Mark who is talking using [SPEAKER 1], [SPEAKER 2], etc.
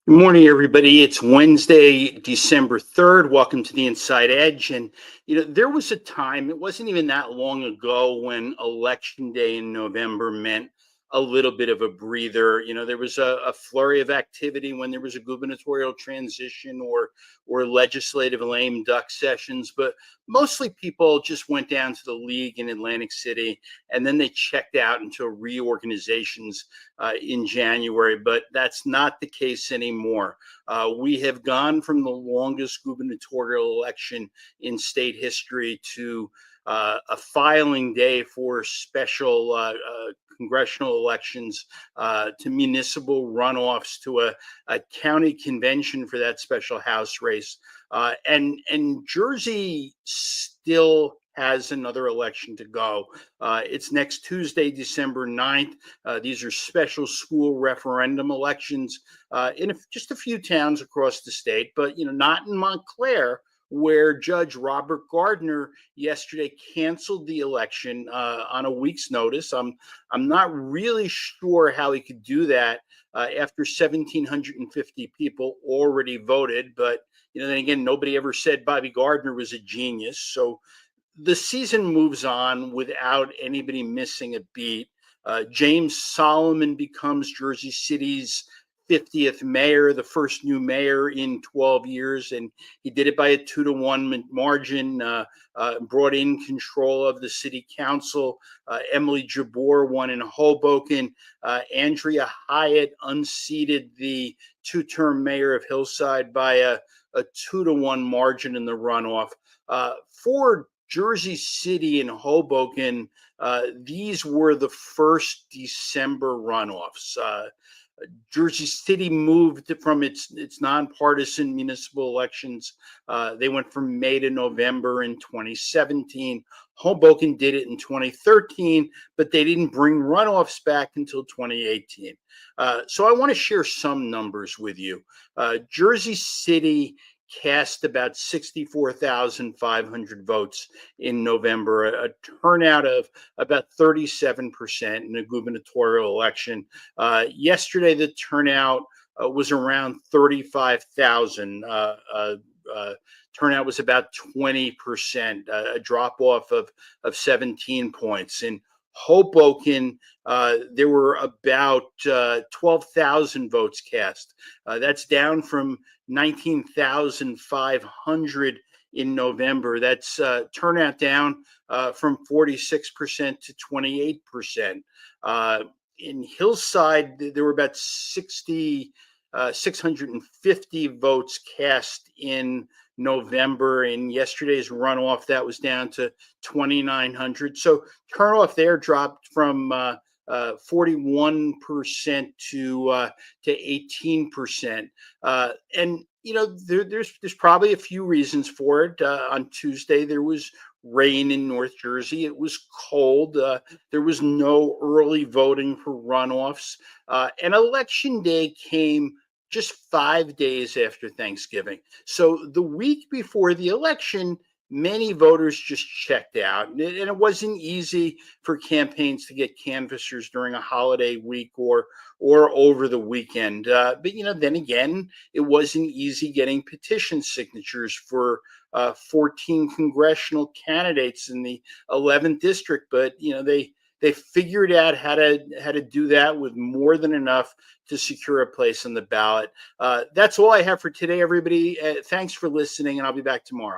[SPEAKER 1] Good morning, everybody. It's Wednesday, December 3rd. Welcome to the Inside Edge. And, there was a time, it wasn't even that long ago, when Election Day in November meant a little bit of a breather. There was a flurry of activity when there was a gubernatorial transition or legislative lame duck sessions. But mostly people just went down to the league in Atlantic City and then they checked out until reorganizations in January, but that's not the case anymore. We have gone from the longest gubernatorial election in state history to a filing day for special congressional elections, to municipal runoffs, to a county convention for that special House race. And Jersey still has another election to go. It's next Tuesday, December 9th. These are special school referendum elections in just a few towns across the state, but not in Montclair, where Judge Robert Gardner yesterday canceled the election on a week's notice. I'm not really sure how he could do that after 1,750 people already voted, but then again, nobody ever said Bobby Gardner was a genius. So the season moves on without anybody missing a beat. James Solomon becomes Jersey City's 50th mayor, the first new mayor in 12 years, and he did it by a 2-to-1 margin. Brought in control of the city council. Emily Jabor won in Hoboken. Andrea Hyatt unseated the two-term mayor of Hillside by a 2-to-1 margin in the runoff. For Jersey City and Hoboken, these were the first December runoffs. Jersey City moved from its nonpartisan municipal elections. They went from May to November in 2017. Hoboken did it in 2013, but they didn't bring runoffs back until 2018. So I want to share some numbers with you. Jersey City cast about 64,500 votes in November, a turnout of about 37% in a gubernatorial election. Yesterday, the turnout was around 35,000. Turnout was about 20%, a drop off of 17 points. In Hoboken, there were about 12,000 votes cast. That's down from 19,500 in November. That's turnout down from 46% to 28%. In Hillside, there were about 650 votes cast in November. In yesterday's runoff, that was down to 2,900. So turnoff there dropped from 41% to 18%. And there's probably a few reasons for it. On Tuesday, there was rain in North Jersey. It was cold. There was no early voting for runoffs. And Election Day came just 5 days after Thanksgiving. So the week before the election, many voters just checked out. And it wasn't easy for campaigns to get canvassers during a holiday week or over the weekend. But then again, it wasn't easy getting petition signatures for 14 congressional candidates in the 11th district. But they figured out how to do that with more than enough to secure a place on the ballot. That's all I have for today, everybody. Thanks for listening, and I'll be back tomorrow.